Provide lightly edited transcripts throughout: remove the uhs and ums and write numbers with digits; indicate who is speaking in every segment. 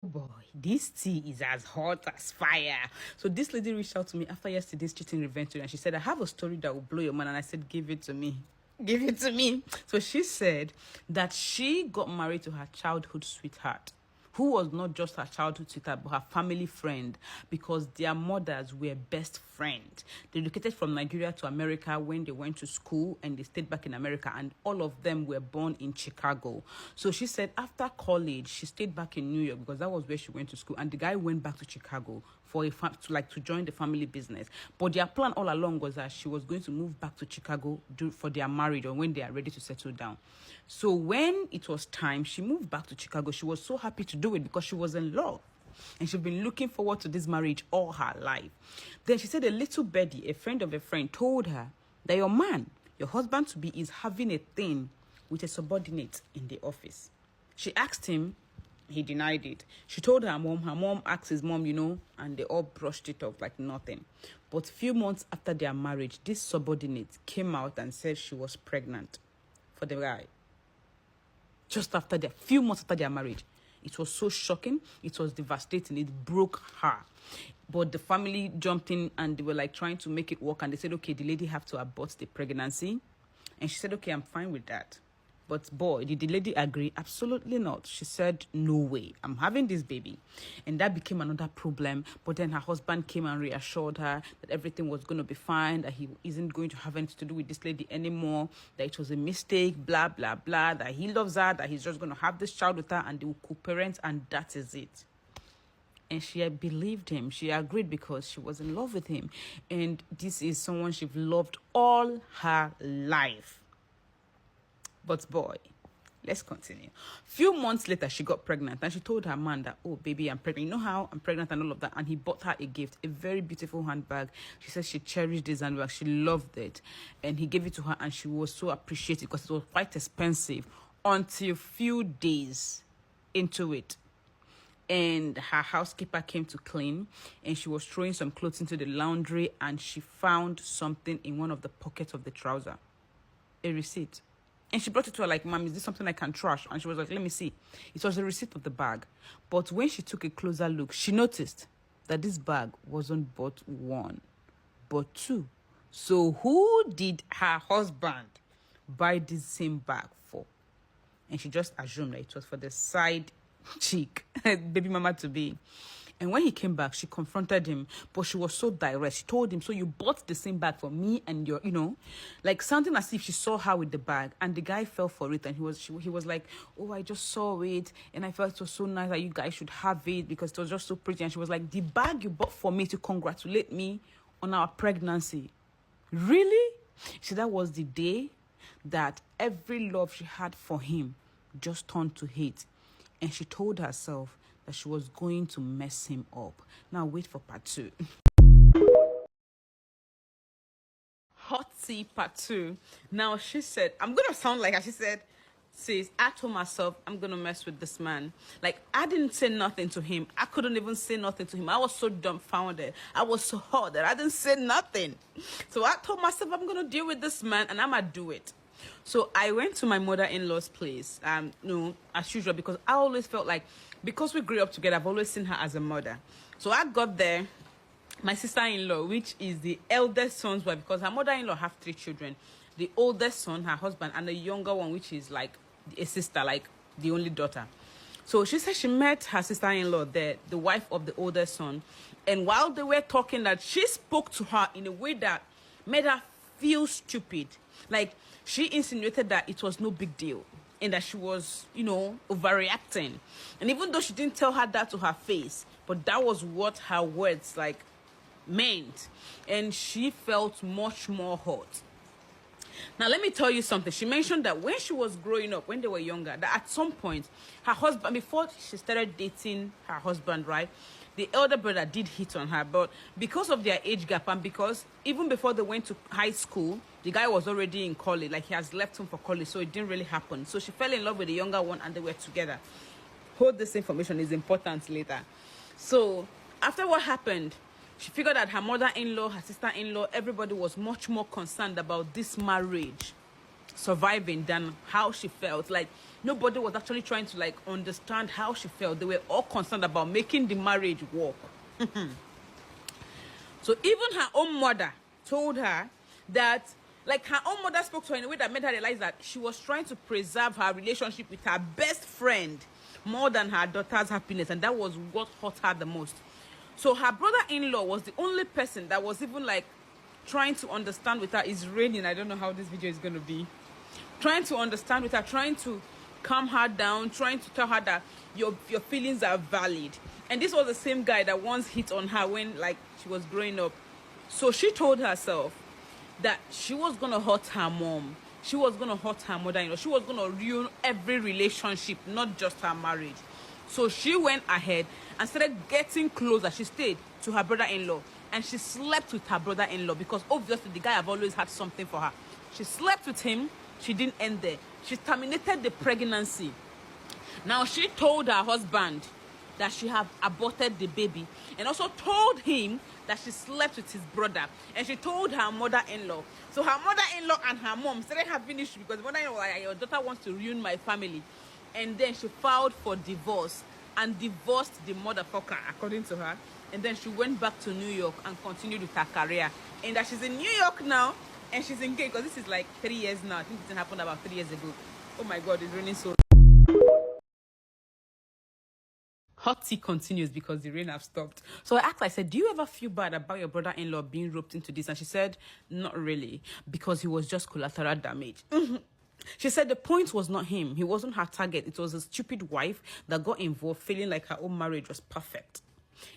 Speaker 1: Boy, this tea is as hot as fire. So this lady reached out to me after yesterday's cheating revenge and she said, I have a story that will blow your mind. And I said, give it to me. Give it to me. So she said that she got married to her childhood sweetheart, who was not just her childhood sweetheart, but her family friend, because their mothers were best friends. They relocated from Nigeria to America when they went to school, and they stayed back in America, and all of them were born in Chicago. So she said after college, she stayed back in New York because that was where she went to school, and the guy went back to Chicago for to join the family business. But their plan all along was that she was going to move back to Chicago for their marriage or when they are ready to settle down. So when it was time, she moved back to Chicago. She was so happy to do it because she was in love. And she'd been looking forward to this marriage all her life. Then she said a little birdie, a friend of a friend, told her that your man, your husband-to-be, is having a thing with a subordinate in the office. She asked him. He denied it. She told her mom asked his mom, and they all brushed it off like nothing. But few months after their marriage, this subordinate came out and said she was pregnant for the guy. Just after few months after their marriage. It was so shocking. It was devastating. It broke her. But the family jumped in and they were like trying to make it work. And they said, okay, the lady have to abort the pregnancy. And she said, okay, I'm fine with that. But boy, did the lady agree? Absolutely not. She said, no way, I'm having this baby. And that became another problem. But then her husband came and reassured her that everything was going to be fine, that he isn't going to have anything to do with this lady anymore, that it was a mistake, blah, blah, blah, that he loves her, that he's just going to have this child with her and they will co-parent, and that is it. And she believed him. She agreed because she was in love with him. And this is someone she's loved all her life. But boy, let's continue. Few months later, she got pregnant and she told her man that, oh, baby, I'm pregnant. You know how I'm pregnant and all of that. And he bought her a gift, a very beautiful handbag. She said she cherished this handbag. She loved it. And he gave it to her and she was so appreciative because it was quite expensive until few days into it. And her housekeeper came to clean and she was throwing some clothes into the laundry and she found something in one of the pockets of the trouser, a receipt. And she brought it to her like, Mom, is this something I can trash? And she was like, let me see. It was a receipt of the bag. But when she took a closer look, she noticed that this bag wasn't bought one, but two. So who did her husband buy this same bag for? And she just assumed that it was for the side chick, baby mama to be. And when he came back, she confronted him, but she was so direct. She told him, so you bought the same bag for me and your, like sounding as if she saw her with the bag. And the guy fell for it. And he was like, oh, I just saw it. And I felt it was so nice that you guys should have it because it was just so pretty. And she was like, the bag you bought for me to congratulate me on our pregnancy. Really? So that was the day that every love she had for him just turned to hate. And she told herself that she was going to mess him up. Now wait for part 2. Hot tea part 2. Now she said, I'm going to sound like her. She said, sis, I told myself I'm going to mess with this man. Like, I didn't say nothing to him. I couldn't even say nothing to him. I was so dumbfounded. I was so hot that I didn't say nothing. So I told myself I'm going to deal with this man and I'm going to do it. So I went to my mother-in-law's place, as usual, because I always felt like, because we grew up together, I've always seen her as a mother. So I got there, my sister-in-law, which is the eldest son's wife, because her mother-in-law have 3 children. The oldest son, her husband, and the younger one, which is like a sister, like the only daughter. So she said she met her sister-in-law there, the wife of the oldest son. And while they were talking, that she spoke to her in a way that made her feel stupid. Like, she insinuated that it was no big deal and that she was, overreacting. And even though she didn't tell her that to her face, but that was what her words meant. And she felt much more hurt. Now, let me tell you something. She mentioned that when she was growing up, when they were younger, that at some point, her husband, before she started dating her husband, right, the elder brother did hit on her. But because of their age gap and because even before they went to high school, the guy was already in college. Like, he has left home for college, so it didn't really happen. So she fell in love with the younger one and they were together. Hold this information, is important later. So after what happened, she figured that her mother-in-law, her sister-in-law, everybody was much more concerned about this marriage surviving than how she felt. Like, Nobody was actually trying to like understand how she felt. They were all concerned about making the marriage work. So even her own mother told her that, like, her own mother spoke to her in a way that made her realize that she was trying to preserve her relationship with her best friend more than her daughter's happiness, and that was what hurt her the most. So her brother-in-law was the only person that was even like trying to understand with her. It's raining. I don't know how this video is going to be. Trying to understand with her, trying to calm her down, trying to tell her that your feelings are valid. And this was the same guy that once hit on her when like she was growing up. So she told herself that she was gonna hurt her mom, she was gonna hurt her mother-in-law, she was gonna ruin every relationship, not just her marriage. So she went ahead and started getting closer. She stayed to her brother-in-law and she slept with her brother-in-law because obviously the guy have always had something for her. She slept with him. She didn't end there. She terminated the pregnancy. Now she told her husband that she had aborted the baby, and also told him that she slept with his brother, and she told her mother-in-law. So her mother-in-law and her mom started having issues because mother-in-law was like, your daughter wants to ruin my family. And then she filed for divorce and divorced the motherfucker, according to her. And then she went back to New York and continued with her career. And that she's in New York now, and she's engaged, because this is like 3 years now. I think it happened about 3 years ago. Oh my God, it's raining so. Hot tea continues because the rain have stopped. So I asked her, I said, do you ever feel bad about your brother-in-law being roped into this? And she said, not really, because he was just collateral damage. She said the point was not him. He wasn't her target. It was a stupid wife that got involved, feeling like her own marriage was perfect.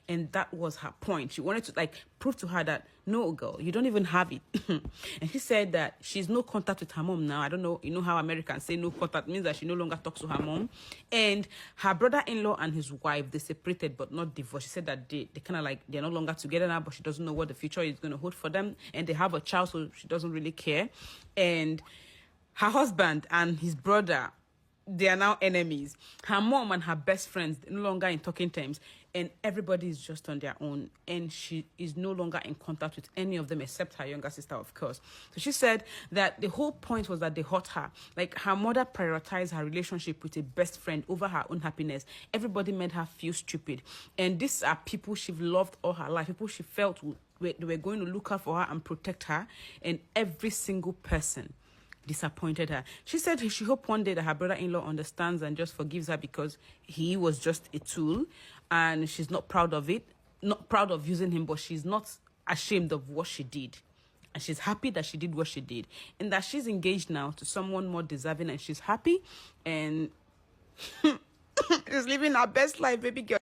Speaker 1: And that was her point. She wanted to like prove to her that, no, girl, you don't even have it. And she said that she's no contact with her mom now. I don't know, you know how Americans say no contact means that she no longer talks to her mom. And her brother-in-law and his wife, they separated but not divorced. She said that they kind of like, they're no longer together now, but she doesn't know what the future is going to hold for them. And they have a child, so she doesn't really care. And her husband and his brother, they are now enemies. Her mom and her best friends, no longer in talking terms, and everybody is just on their own. And she is no longer in contact with any of them except her younger sister, of course. So she said that the whole point was that they hurt her. Like, her mother prioritized her relationship with a best friend over her own happiness. Everybody made her feel stupid. And these are people she loved all her life, people she felt they were going to look out for her and protect her. And every single person disappointed her. She said she hoped one day that her brother-in-law understands and just forgives her because he was just a tool, and she's not proud of it, not proud of using him, but she's not ashamed of what she did. And she's happy that she did what she did, and that she's engaged now to someone more deserving, and she's happy, and she's living her best life, baby girl.